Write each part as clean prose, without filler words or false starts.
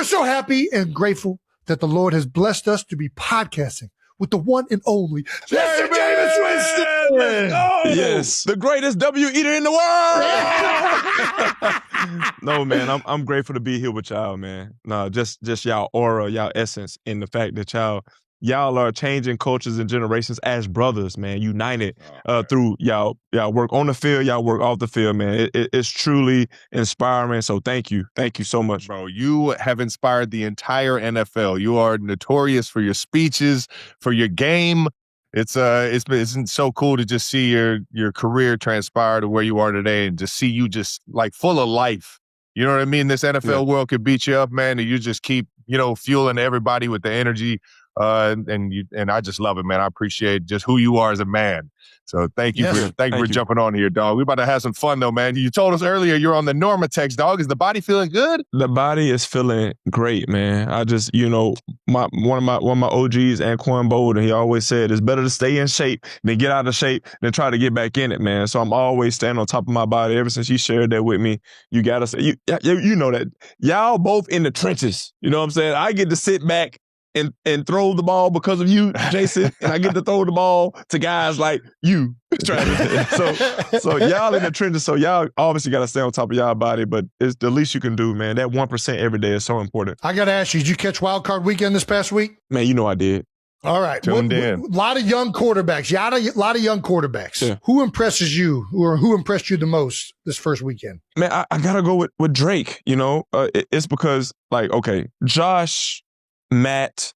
We're so happy and grateful that the Lord has blessed us to be podcasting with the one and only Mr. Jameis Winston. Let's go. Yes, the greatest W eater in the world. No, man, I'm grateful to be here with y'all, man. No, just y'all aura, y'all essence, and the fact that y'all are changing cultures and generations as brothers, man, united through y'all work on the field, y'all work off the field, man. It's truly inspiring. So thank you so much, bro. You have inspired the entire NFL. You are notorious for your speeches, for your game. It's so cool to just see your career transpire to where you are today, and just see you just like full of life. You know what I mean? This NFL world could beat you up, man, and you just keep fueling everybody with the energy. And I just love it, man. I appreciate just who you are as a man. So thank you for jumping on here, dog. We're about to have some fun though, man. You told us earlier you're on the Normatex, dog. Is the body feeling good? The body is feeling great, man. I just, one of my OGs, Anquan Bolden, he always said it's better to stay in shape than get out of shape than try to get back in it, man. So I'm always staying on top of my body. Ever since you shared that with me, you gotta say, you know that y'all both in the trenches. You know what I'm saying? I get to sit back and throw the ball because of you, Jason, and I get to throw the ball to guys like you, Travis. So y'all in the trenches, so y'all obviously got to stay on top of y'all body, but it's the least you can do, man. That 1% every day is so important. I got to ask you, did you catch Wild Card Weekend this past week? Man, you know I did. All right. A lot of young quarterbacks. A lot of young quarterbacks. Yeah. Who impresses you, or who impressed you the most this first weekend? Man, I got to go with Drake, It's because, Josh, Matt,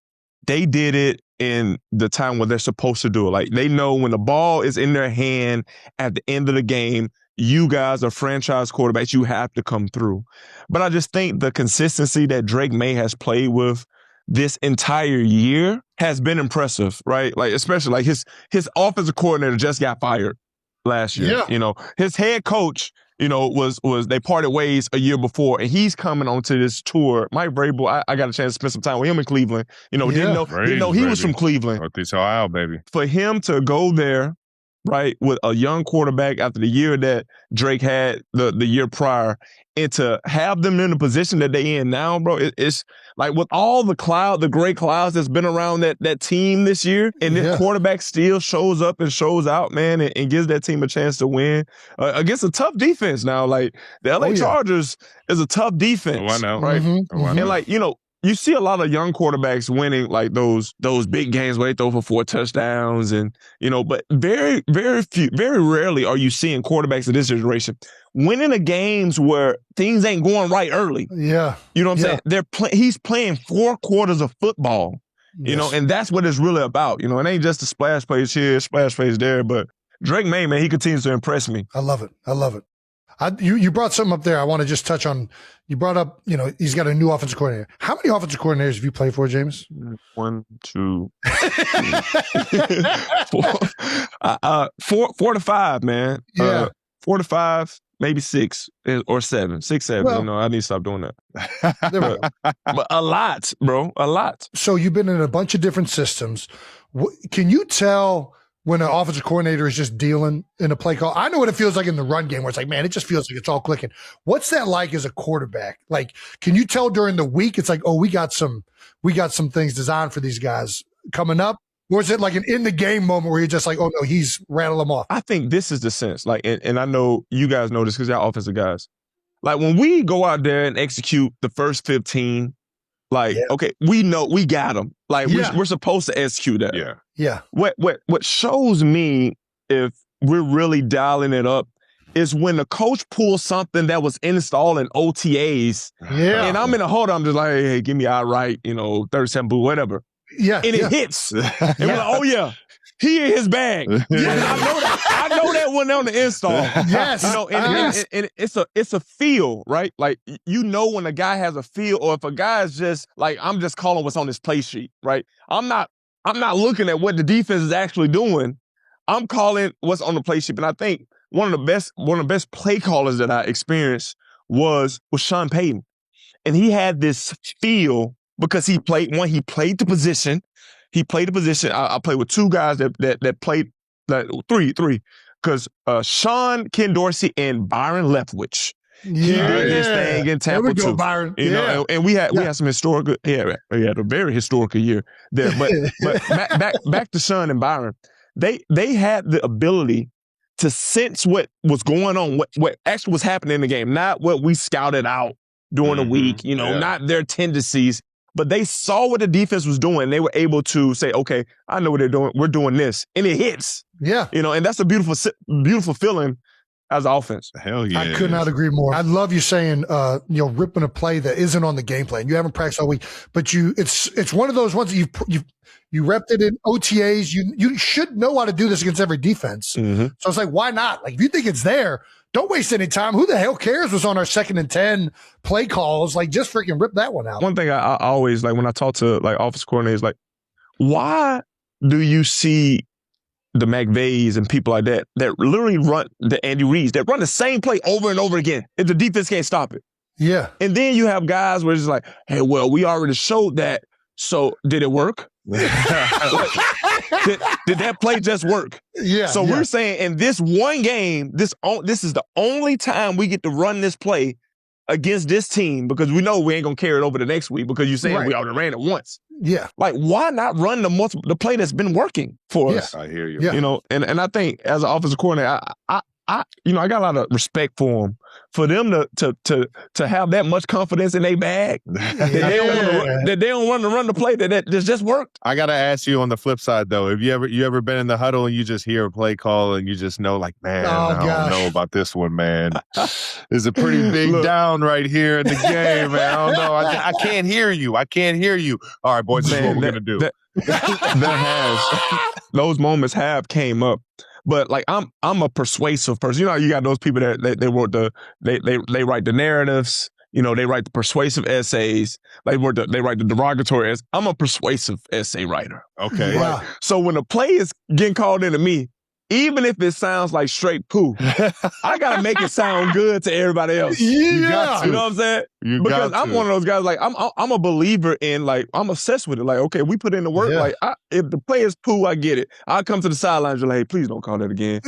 they did it in the time when they're supposed to do it. Like, they know when the ball is in their hand at the end of the game, you guys are franchise quarterbacks, you have to come through. But I just think the consistency that Drake May has played with this entire year has been impressive, right? Like, especially like his offensive coordinator just got fired last year. Yeah. His head coach, was they parted ways a year before, and he's coming onto this tour. Mike Vrabel, I got a chance to spend some time with him in Cleveland. Didn't know he was from Cleveland. Northeast Ohio, baby. For him to go there, right, with a young quarterback after the year that Drake had the year prior, and to have them in the position that they in now, bro, it's like with all the gray clouds that's been around that team this year, and this quarterback still shows up and shows out, man, and gives that team a chance to win against a tough defense now. Like, the LA Chargers is a tough defense. Oh, I know. Right? Mm-hmm. And you see a lot of young quarterbacks winning like those big games where they throw for 4 touchdowns, and but very, very few, very rarely are you seeing quarterbacks of this generation winning the games where things ain't going right early. Yeah, you know what I'm saying? He's playing 4 quarters of football, and that's what it's really about. It ain't just the splash plays here, splash plays there. But Drake May, man, he continues to impress me. I love it. You brought something up there I want to just touch on. You brought up, he's got a new offensive coordinator. How many offensive coordinators have you played for, James? 1, 2, 4 to 5, man. Yeah. 4 to 5, maybe 6 or 7. 6, 7. Well, I need to stop doing that. There we go. But a lot, bro. A lot. So you've been in a bunch of different systems. Can you tell when an offensive coordinator is just dealing in a play call? I know what it feels like in the run game, where it's like, man, it just feels like it's all clicking. What's that like as a quarterback? Like, can you tell during the week it's like, oh, we got some things designed for these guys coming up? Or is it like an in the game moment where you're just like, oh no, he's rattled them off? I think this is the sense. Like, and I know you guys know this because y'all offensive guys. Like, when we go out there and execute the first 15, okay, we know we got them. Like, we're supposed to execute that. Yeah. What shows me if we're really dialing it up is when the coach pulls something that was installed in OTAs. Yeah. And I'm in a hold, I'm just like, hey, give me outright, 37 boo, whatever. Yeah. And it hits. And we're like, oh yeah, he in his bag. I know that one on the install. Yes. And it's a feel, right? Like, when a guy has a feel, or if a guy is just like, I'm just calling what's on this play sheet, right? I'm not looking at what the defense is actually doing. I'm calling what's on the play sheet. And I think one of the best play callers that I experienced was Sean Payton. And he had this feel because he played the position. He played the position. I played with 2 guys that played, three, because Sean, Ken Dorsey, and Byron Leftwich. He did his thing in There we Tampa go, too. Byron. You know, and we had some historical. Yeah, we had a very historical year there. But back to Sean and Byron, they had the ability to sense what was going on, what actually was happening in the game, not what we scouted out during the week. You know, not their tendencies. But they saw what the defense was doing. They were able to say, okay, I know what they're doing. We're doing this. And it hits. Yeah. You know, and that's a beautiful feeling as an offense. Hell yeah. I could not agree more. I love you saying, ripping a play that isn't on the game plan. You haven't practiced all week, but it's one of those ones that you repped it in OTAs. You should know how to do this against every defense. Mm-hmm. So it's like, why not? Like, if you think it's there, don't waste any time. Who the hell cares what's on our 2nd and 10 play calls? Like, just freaking rip that one out. One thing I always, like, when I talk to, like, offensive coordinators, like, why do you see the McVays and people like that literally run the Andy Reids, that run the same play over and over again if the defense can't stop it? Yeah. And then you have guys where it's like, hey, well, we already showed that, so did it work? Did that play just work? Yeah. So we're saying in this one game, this is the only time we get to run this play against this team, because we know we ain't gonna carry it over the next week because you're saying we already ran it once. Yeah. Like, why not run the play that's been working for us? I hear you. Yeah. You know, and I think as an offensive coordinator, I got a lot of respect for them. For them to have that much confidence in their bag, that they don't want to run the play that just worked. I gotta ask you on the flip side though, have you ever been in the huddle and you just hear a play call and you just know, like, man, I don't know about this one, man. There's a pretty big down right here in the game, man. I don't know. I can't hear you. I can't hear you. All right, boys, this is what we're gonna do. Those moments have came up. But like I'm a persuasive person. You know, you got those people that they write the narratives. You know, they write the persuasive essays. They write the derogatory essays. I'm a persuasive essay writer. Okay. Yeah. So when a play is getting called into me, even if it sounds like straight poo, I gotta make it sound good to everybody else. You know what I'm saying? Because I'm one of those guys, like, I'm a believer in, like, I'm obsessed with it. Like, okay, we put in the work. Like, if the play is poo, I get it. I'll come to the sidelines and like, hey, please don't call that again.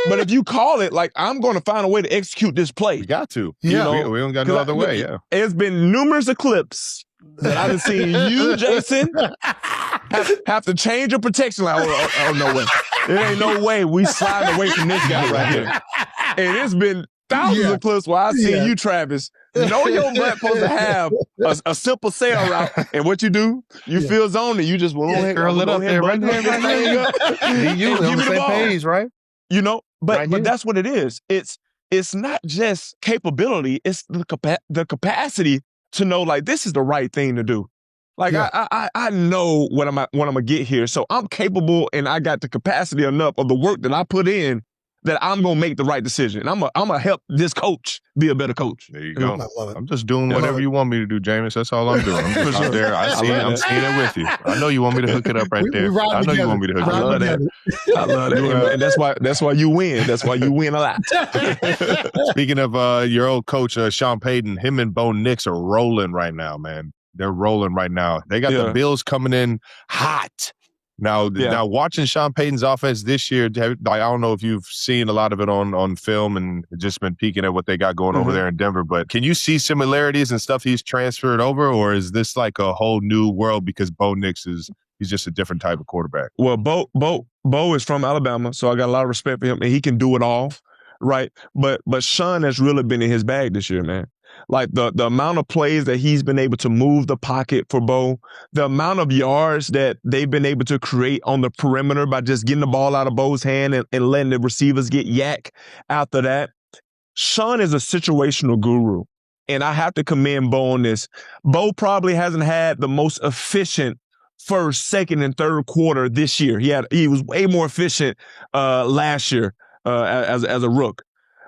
but if you call it, like, I'm going to find a way to execute this play. You got to. Yeah. You know, we don't got no other way. Yeah. It's been numerous clips that I've seen you, Jason, have to change your protection. Like, oh, no way. There ain't no way we slide away from this guy right here. And it's been thousands of clips where I've seen you, Travis, know your butt supposed to have a simple sail route. And what you do, you feel zoned and you just went on curl it up there, right there. You on the same page, right? You know, but that's what it is. It's not just capability, it's the capacity to know, like, this is the right thing to do. Like, I know what I'm gonna get here. So I'm capable and I got the capacity enough of the work that I put in that I'm gonna make the right decision. I'm gonna help this coach be a better coach. There you go. I love it. I'm just doing whatever you want me to do, Jameis. That's all I'm doing. I'm just out there. I'm seeing it with you. I know you want me to hook it up right there. I know you want me to hook it up. I love that. And that's why you win. That's why you win a lot. Speaking of your old coach, Sean Payton, him and Bo Nix are rolling right now, man. They're rolling right now. They got the Bills coming in hot. Now, watching Sean Payton's offense this year, I don't know if you've seen a lot of it on film and just been peeking at what they got going over there in Denver, but can you see similarities and stuff he's transferred over, or is this like a whole new world because Bo Nix he's just a different type of quarterback? Well, Bo is from Alabama, so I got a lot of respect for him, and he can do it all, right? But Sean has really been in his bag this year, man. Like the amount of plays that he's been able to move the pocket for Bo, the amount of yards that they've been able to create on the perimeter by just getting the ball out of Bo's hand and letting the receivers get yak after that. Sean is a situational guru, and I have to commend Bo on this. Bo probably hasn't had the most efficient first, second, and third quarter this year. He was way more efficient last year as a rook.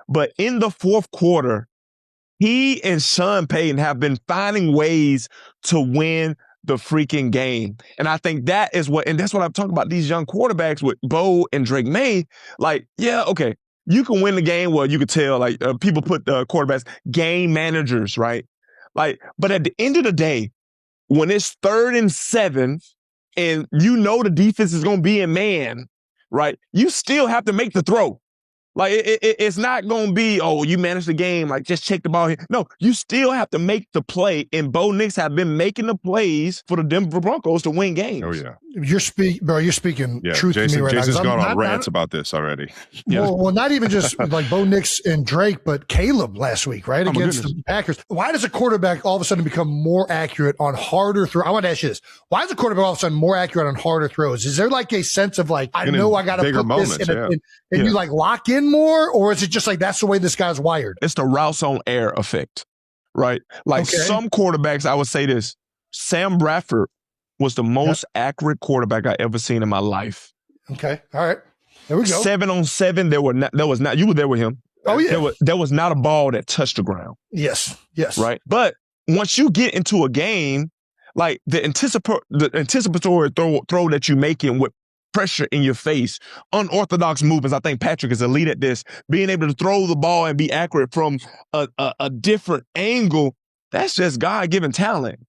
But in the fourth quarter, he and Sean Payton have been finding ways to win the freaking game. And I think that's what I'm talking about, these young quarterbacks with Bo and Drake May. Like, yeah, okay, you can win the game. Well, you could tell, like, people put quarterbacks, game managers, right? Like, but at the end of the day, when it's 3rd and 7 and you know the defense is going to be in man, right? You still have to make the throw. Like it's not gonna be, oh, you managed the game, like just check the ball here. No, you still have to make the play, and Bo Nix have been making the plays for the Denver Broncos to win games. Oh yeah, you're speaking truth Jason, to me right Jason's now. gone on rants about this already. Well, not even just like Bo Nix and Drake, but Caleb last week, right, against the Packers. Why does a quarterback all of a sudden become more accurate on harder throws? I want to ask you this: why is a quarterback all of a sudden more accurate on harder throws? Is there like a sense of like, I know I got to put this in, and you like lock in more, or is it just like that's the way this guy's wired? It's the routes on air effect, right? Like some quarterbacks, I would say this: Sam Bradford was the most accurate quarterback I ever seen in my life. Okay, all right, there we go. 7 on 7, there was not. You were there with him. Oh yeah, there was not a ball that touched the ground. Yes, right. But once you get into a game, like the anticipatory throw that you making with pressure in your face, unorthodox movements. I think Patrick is elite at this. Being able to throw the ball and be accurate from a different angle, that's just God-given talent.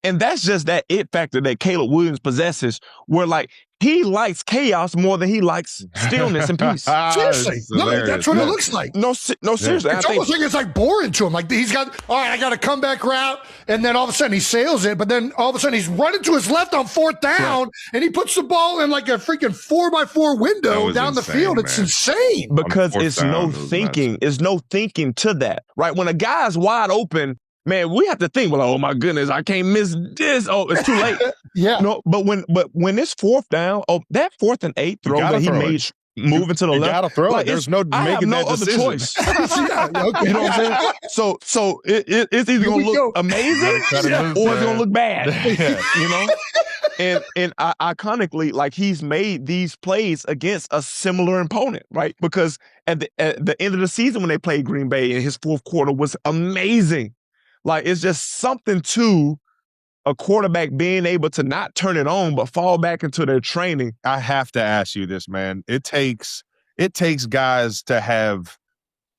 And that's just that it factor that Caleb Williams possesses, where like he likes chaos more than he likes stillness and peace. Seriously, no, that's what it looks like. No, seriously. It's almost like it's like boring to him. Like he's got, all right, I got a comeback route, and then all of a sudden he sails it, but then all of a sudden he's running to his left on 4th down, and he puts the ball in like a freaking 4x4 window down the field. It's insane. Because it's no thinking. It's no thinking to that, right? When a guy's wide open, man, we have to think, well, oh my goodness, I can't miss this. Oh, it's too late. No, but when it's 4th down, that 4th and 8 throw that he made moving to the left. You gotta throw it. There's no making that decision. Other choice. You know what I'm saying? So it's either gonna look amazing or it's gonna look bad. You know? And iconically, like he's made these plays against a similar opponent, right? Because at the end of the season when they played Green Bay in his 4th quarter was amazing. Like, it's just something to a quarterback being able to not turn it on, but fall back into their training. I have to ask you this, man. It takes guys to have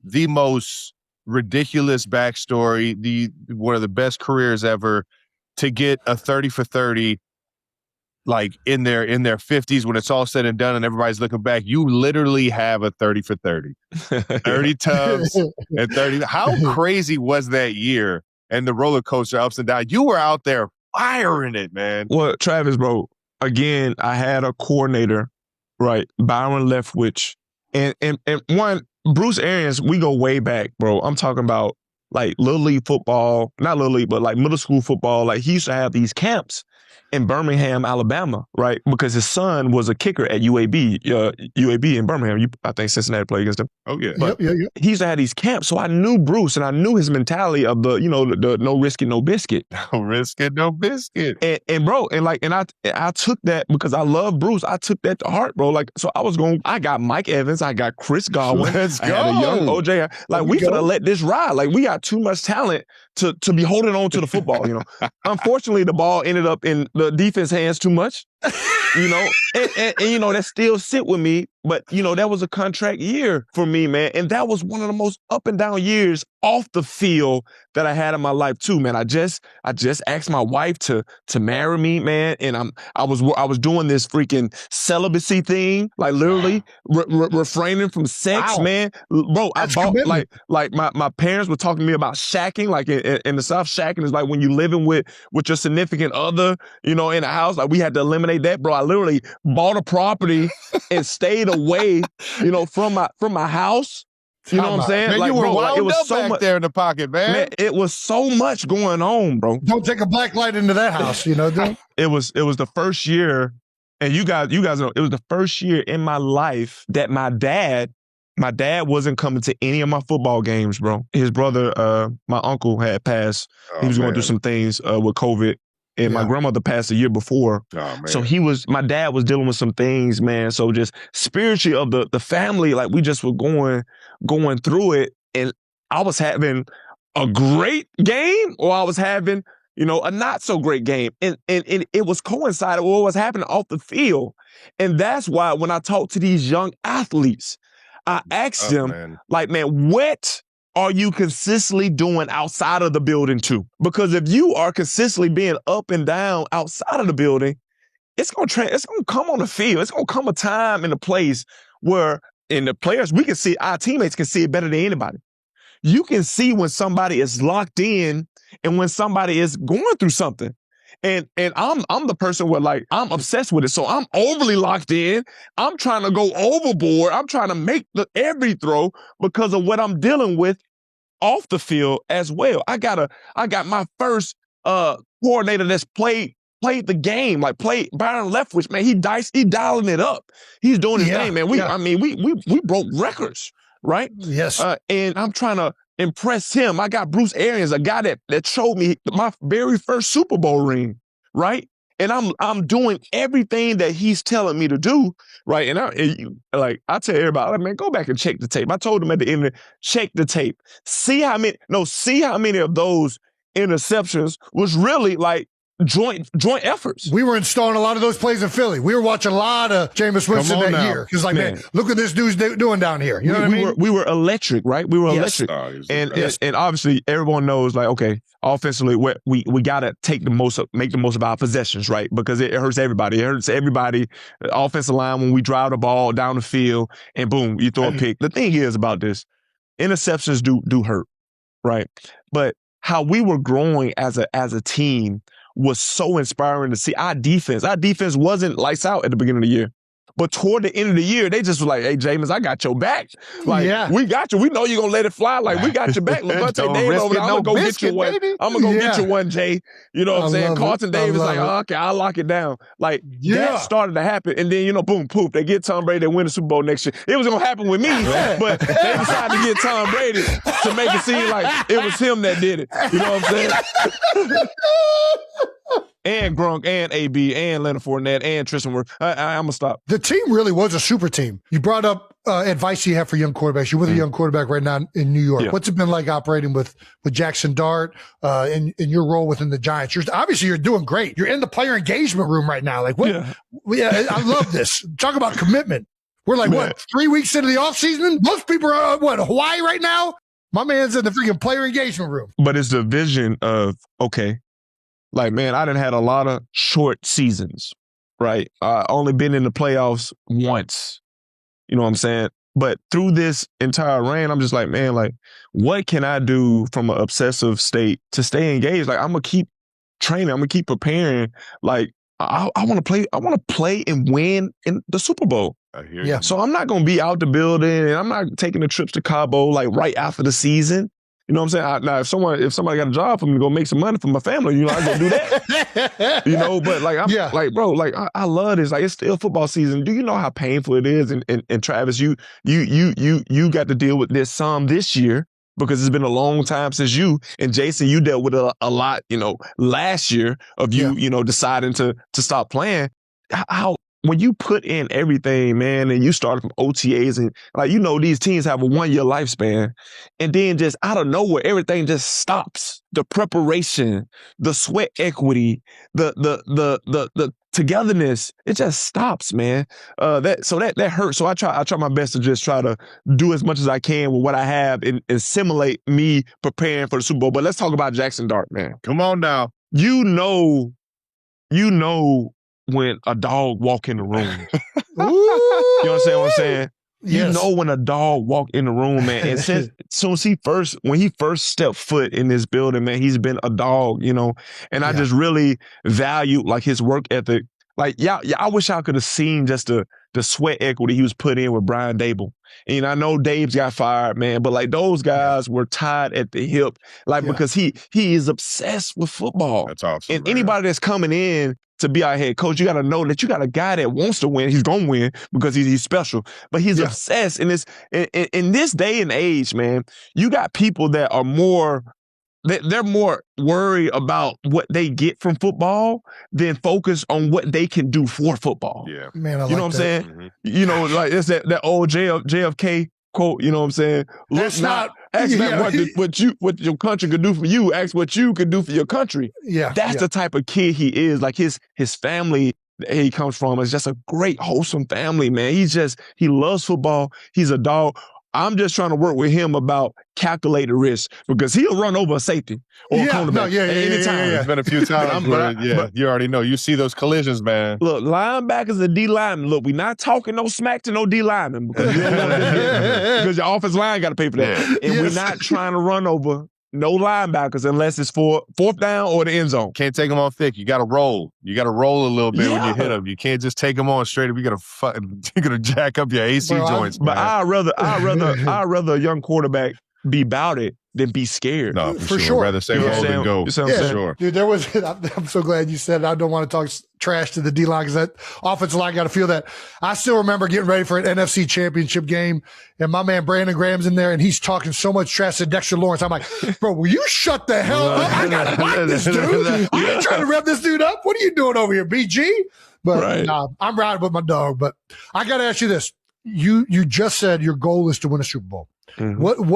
the most ridiculous backstory, one of the best careers ever, to get a 30 for 30, like in their 50s when it's all said and done and everybody's looking back. You literally have a 30 for 30. 30 tubs and 30. How crazy was that year? And the roller coaster ups and downs. You were out there firing it, man. Well, Travis, bro, again, I had a coordinator, right? Byron Leftwich. And one, Bruce Arians, we go way back, bro. I'm talking about like Little League football, not Little League, but like middle school football. Like he used to have these camps in Birmingham, Alabama, right? Because his son was a kicker at UAB in Birmingham. I think Cincinnati played against him. Oh, yeah. But he used to have these camps. So I knew Bruce and I knew his mentality of the no risk it, no biscuit. No risk it, no biscuit. And bro, and I took that because I love Bruce. I took that to heart, bro. Like, so I got Mike Evans, I got Chris Godwin. Let's go. I had a young OJ. Like, we finna let this ride. Like, we got too much talent to be holding on to the football, you know. Unfortunately, the ball ended up in the defense hands too much, you know, and you know, that still sit with me. But, you know, that was a contract year for me, man. And that was one of the most up and down years off the field that I had in my life too, man. I just asked my wife to marry me, man. And I was doing this freaking celibacy thing, like literally refraining from sex, man. Bro, I bought like my parents were talking to me about shacking, like in the South. Shacking is like when you living with your significant other, you know, in a house. Like we had to eliminate that, bro. I literally bought a property and stayed away, you know, from my house. You know what I'm saying? Man, like, you were bro, wound it was up so back much there in the pocket, man. It was so much going on, bro. Don't take a black light into that house, you know. It was the first year, and you guys know, it was the first year in my life that my dad wasn't coming to any of my football games, bro. His brother, my uncle had passed. He was going through some things with COVID. And my grandmother passed a year before. Oh, man. So my dad was dealing with some things, man. So just spiritually of the family, like we just were going through it. And I was having a great game or I was having, you know, a not so great game. And it was coincided with what was happening off the field. And that's why when I talk to these young athletes, I ask them, like, man, what are you consistently doing outside of the building too? Because if you are consistently being up and down outside of the building, it's gonna come on the field. It's gonna come a time and a place where and the players, we can see, our teammates can see it better than anybody. You can see when somebody is locked in and when somebody is going through something. And I'm the person where, like, I'm obsessed with it. So I'm overly locked in. I'm trying to go overboard. I'm trying to make every throw because of what I'm dealing with off the field as well. I got my first coordinator that's played the game, like played Byron Leftwich, man. He dialing it up. He's doing his thing, man. We broke records, right? Yes. And I'm trying to impress him. I got Bruce Arians, a guy that showed me my very first Super Bowl ring, right? And I'm doing everything that he's telling me to do, right? And I tell everybody, like, man, go back and check the tape. I told him at the end, check the tape. See how many of those interceptions was really like joint efforts. We were installing a lot of those plays in Philly. We were watching a lot of Jameis Winston that year. Because, like, man, look what this dude's doing down here. You know what I mean? We were electric, right? We were electric. And obviously everyone knows, like, okay, offensively, we got to make the most of our possessions, right? Because it hurts everybody. It hurts everybody. Offensive line, when we drive the ball down the field and boom, you throw a pick. The thing is about this, interceptions do hurt, right? But how we were growing as a team was so inspiring to see. Our defense wasn't lights out at the beginning of the year. But toward the end of the year, they just were like, hey, Jameis, I got your back. Like, we got you. We know you're going to let it fly. Like, we got your back. Levante Davis over there, I'm going to go get you one. I'm going to go get you one, Jay. You know what I'm saying? Carlton Davis like, oh, okay, I'll lock it down. Like, that started to happen. And then, boom, poof, they get Tom Brady, they win the Super Bowl next year. It was going to happen with me, but they decided to get Tom Brady to make it seem like it was him that did it. You know what I'm saying? And Gronk, and AB, and Leonard Fournette, and Tristan Wirfs. I'm going to stop. The team really was a super team. You brought up advice you have for young quarterbacks. You're with a young quarterback right now in New York. Yeah. What's it been like operating with Jackson Dart in your role within the Giants? Obviously, you're doing great. You're in the player engagement room right now. Like, what? Yeah, I love this. Talk about commitment. We're like, 3 weeks into the offseason? Most people are, Hawaii right now? My man's in the freaking player engagement room. But it's the vision of, okay, like, man, I done had a lot of short seasons, right? Only been in the playoffs once. You know what I'm saying? But through this entire reign, I'm just like, man, like, what can I do from an obsessive state to stay engaged? Like, I'm going to keep training. I'm going to keep preparing. Like, I want to play. I want to play and win in the Super Bowl. I hear you. So I'm not going to be out the building, and I'm not taking the trips to Cabo, like, right after the season. You know what I'm saying? Now, if somebody got a job for me to go make some money for my family, I go do that. But like, like, bro, like, I love this. Like, it's still football season. Do you know how painful it is? And Travis, you got to deal with this some this year because it's been a long time since you, and Jason, you dealt with a lot, last year of you, deciding to stop playing. How when you put in everything, man, and you started from OTAs and, like, these teams have a 1 year lifespan, and then just out of nowhere, everything just stops. The preparation, the sweat equity, the togetherness, it just stops, man. That hurts. So I try my best to just try to do as much as I can with what I have and simulate me preparing for the Super Bowl. But let's talk about Jackson Dart, man. Come on now. You know when a dog walk in the room. You understand what I'm saying? Yes. You know when a dog walk in the room, man. And since when he first stepped foot in this building, man, he's been a dog, And I just really value, like, his work ethic. Like, I wish I could have seen just the sweat equity he was put in with Brian Dable. And I know Dave's got fired, man, but, like, those guys were tied at the hip, like, because he is obsessed with football. That's awesome. And anybody that's coming in to be our head coach, you got to know that you got a guy that wants to win. He's going to win because he's special, but he's obsessed. In this day and age, man, you got people that are they're more worried about what they get from football than focus on what they can do for football. Yeah, man, you know what I'm saying? Mm-hmm. Like, it's that old JFK quote. You know what I'm saying? That's not. Ask not what your country could do for you. Ask what you could do for your country. Yeah, that's the type of kid he is. Like, his family that he comes from is just a great, wholesome family, man. He loves football. He's a dog. I'm just trying to work with him about calculated risk because he'll run over a safety or a cornerback at any time. There's been a few times where, you already know. You see those collisions, man. Look, linebackers and D linemen. Look, we're not talking no smack to no D linemen because because your offensive line got to pay for that. And we're not trying to run over no linebackers unless it's for fourth down or the end zone. Can't take them on thick. You got to roll. You got to roll a little bit when you hit them. You can't just take them on straight up. You're gonna jack up your AC joints. But I'd rather a young quarterback be about it than be scared. No, for sure. I'd rather say roll than go. Sure. Dude, I'm so glad you said it. I don't want to talk trash to the D-line because that offensive line got to feel that. I still remember getting ready for an NFC championship game, and my man Brandon Graham's in there, and he's talking so much trash to Dexter Lawrence. I'm like, bro, will you shut the hell up? I got to fight this dude. Are you trying to rev this dude up? What are you doing over here, BG? But nah, I'm riding with my dog. But I got to ask you this. You just said your goal is to win a Super Bowl. Mm-hmm.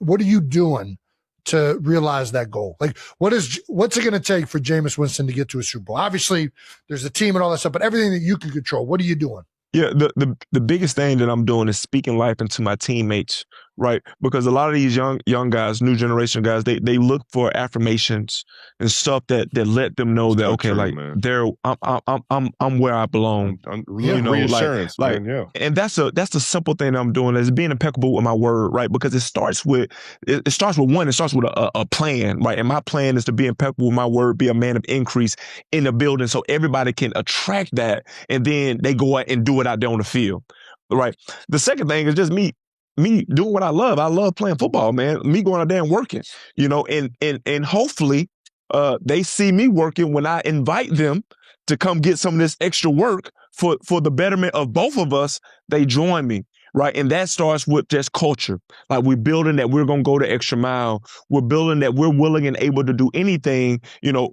What are you doing to realize that goal? Like, what's it going to take for Jameis Winston to get to a Super Bowl? Obviously, there's a team and all that stuff, but everything that you can control, what are you doing? Yeah, the biggest thing that I'm doing is speaking life into my teammates, right? Because a lot of these young guys, new generation guys, they look for affirmations and stuff that let them know that okay, like I'm where I belong. Reassurance, and that's the simple thing that I'm doing is being impeccable with my word, right? Because it starts with a plan, right? And my plan is to be impeccable with my word, be a man of increase in the building, so everybody can attract that, and then they go out and do it out there on the field, right? The second thing is just me doing what I love. I love playing football, man. Me going out there and working, and hopefully they see me working when I invite them to come get some of this extra work for the betterment of both of us. They join me, right? And that starts with just culture. Like we're building that we're going to go the extra mile. We're building that we're willing and able to do anything,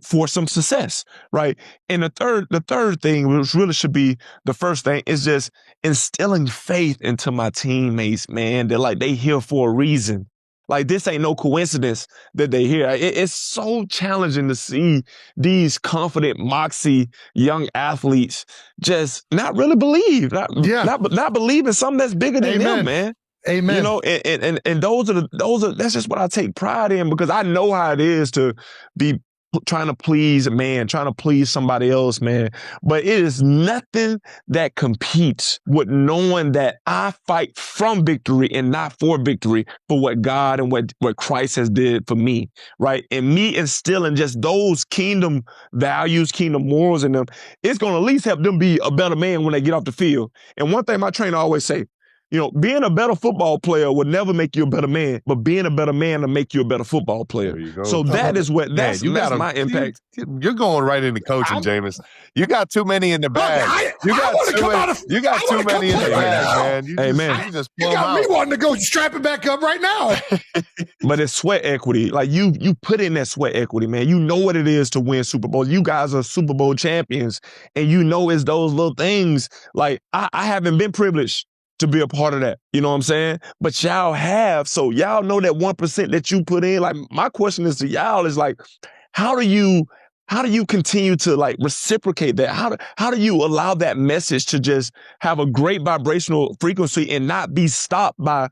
for some success, right? And the third thing, which really should be the first thing, is just instilling faith into my teammates, man. They're like, they here for a reason. Like, this ain't no coincidence that they here. It's so challenging to see these confident, moxie young athletes just not really believe, not believe in something that's bigger than them, man. Amen. And that's just what I take pride in, because I know how it is to be trying to please a man, trying to please somebody else, man. But it is nothing that competes with knowing that I fight from victory and not for victory, for what God and what Christ has did for me, right? And me instilling just those kingdom values, kingdom morals in them, it's going to at least help them be a better man when they get off the field. And one thing my trainer always say, being a better football player would never make you a better man, but being a better man will make you a better football player. There you go. So that's my impact. You're going right into coaching, Jameis. You got too many in the bag. You got too many in the bag, man. You got me wanting to go strap it back up right now. But it's sweat equity. Like you put in that sweat equity, man. You know what it is to win Super Bowl. You guys are Super Bowl champions, and it's those little things. Like I haven't been privileged to be a part of that. You know what I'm saying? But y'all have. So y'all know that 1% that you put in. Like, my question is to y'all is like, how do you continue to like reciprocate that? How do you allow that message to just have a great vibrational frequency and not be stopped by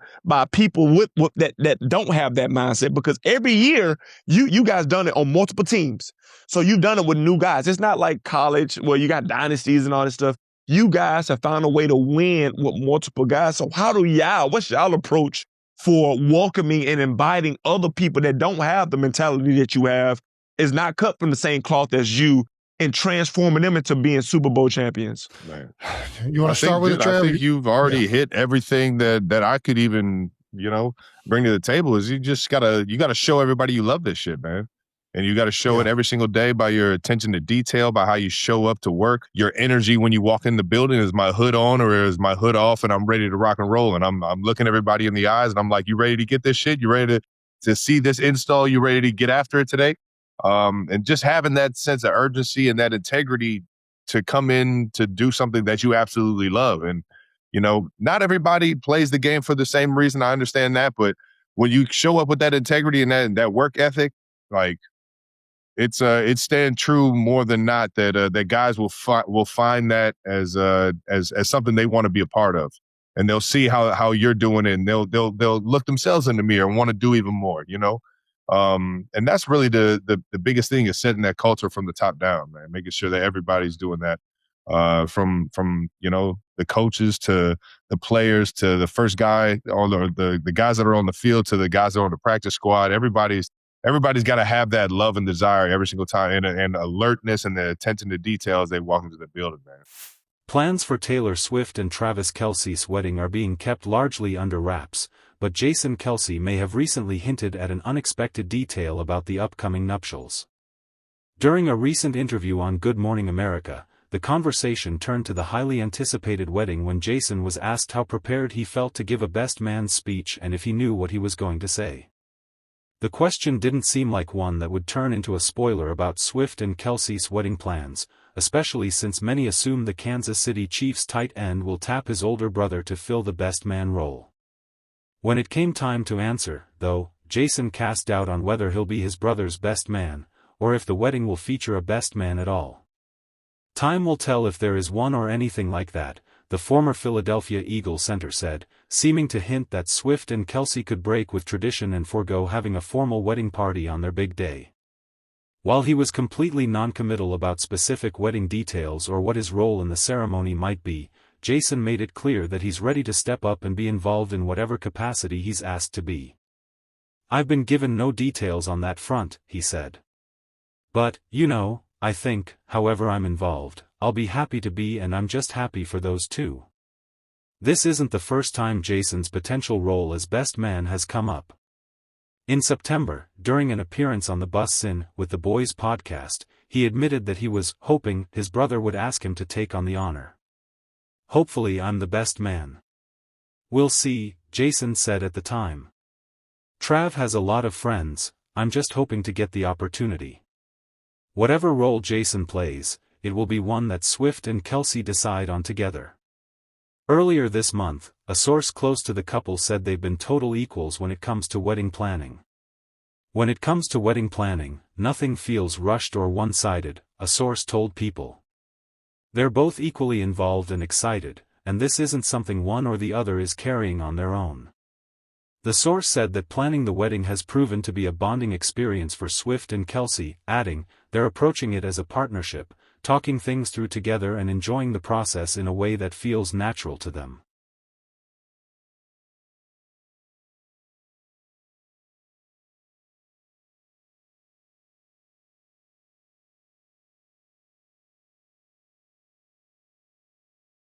people with that don't have that mindset? Because every year you guys done it on multiple teams. So you've done it with new guys. It's not like college where you got dynasties and all this stuff. You guys have found a way to win with multiple guys. So what's y'all approach for welcoming and inviting other people that don't have the mentality that you have, is not cut from the same cloth as you, and transforming them into being Super Bowl champions? Man. You want to start with it, Trav? I think you've already hit everything that I could even, bring to the table. Is you gotta show everybody you love this shit, man. And you got to show it every single day by your attention to detail, by how you show up to work. Your energy when you walk in the building, is my hood on or is my hood off, and I'm ready to rock and roll. And I'm looking everybody in the eyes, and I'm like, you ready to get this shit? You ready to see this install? You ready to get after it today? And just having that sense of urgency and that integrity to come in to do something that you absolutely love. And, not everybody plays the game for the same reason. I understand that. But when you show up with that integrity and that work ethic, like, it's staying true more than not that guys will find that as something they want to be a part of. and they'll see how you're doing it, and they'll look themselves in the mirror and want to do even more, you know. And that's really the biggest thing, is setting that culture from the top down, man, making sure that everybody's doing that, from you know, the coaches to the players to the first guy, all the guys that are on the field to the guys that are on the practice squad. Everybody's got to have that love and desire every single time, and alertness and the attention to detail as they walk into the building, man. Plans for Taylor Swift and Travis Kelce's wedding are being kept largely under wraps, but Jason Kelce may have recently hinted at an unexpected detail about the upcoming nuptials. During a recent interview on Good Morning America, the conversation turned to the highly anticipated wedding when Jason was asked how prepared he felt to give a best man speech and if he knew what he was going to say. The question didn't seem like one that would turn into a spoiler about Swift and Kelce's wedding plans, especially since many assume the Kansas City Chiefs tight end will tap his older brother to fill the best man role. When it came time to answer, though, Jason cast doubt on whether he'll be his brother's best man, or if the wedding will feature a best man at all. Time will tell if there is one or anything like that, the former Philadelphia Eagles center said, seeming to hint that Swift and Kelce could break with tradition and forego having a formal wedding party on their big day. While he was completely non-committal about specific wedding details or what his role in the ceremony might be, Jason made it clear that he's ready to step up and be involved in whatever capacity he's asked to be. "I've been given no details on that front," he said. "But, you know, I think, however I'm involved, I'll be happy to be, and I'm just happy for those two." This isn't the first time Jason's potential role as best man has come up. In September, during an appearance on the Bus In with the Boys podcast, he admitted that he was hoping his brother would ask him to take on the honor. "Hopefully I'm the best man. We'll see," Jason said at the time. "Trav has a lot of friends, I'm just hoping to get the opportunity." Whatever role Jason plays, it will be one that Swift and Kelce decide on together. Earlier this month, a source close to the couple said they've been total equals when it comes to wedding planning. "When it comes to wedding planning, nothing feels rushed or one-sided," a source told People. "They're both equally involved and excited, and this isn't something one or the other is carrying on their own." The source said that planning the wedding has proven to be a bonding experience for Swift and Kelce, adding, "They're approaching it as a partnership, talking things through together and enjoying the process in a way that feels natural to them."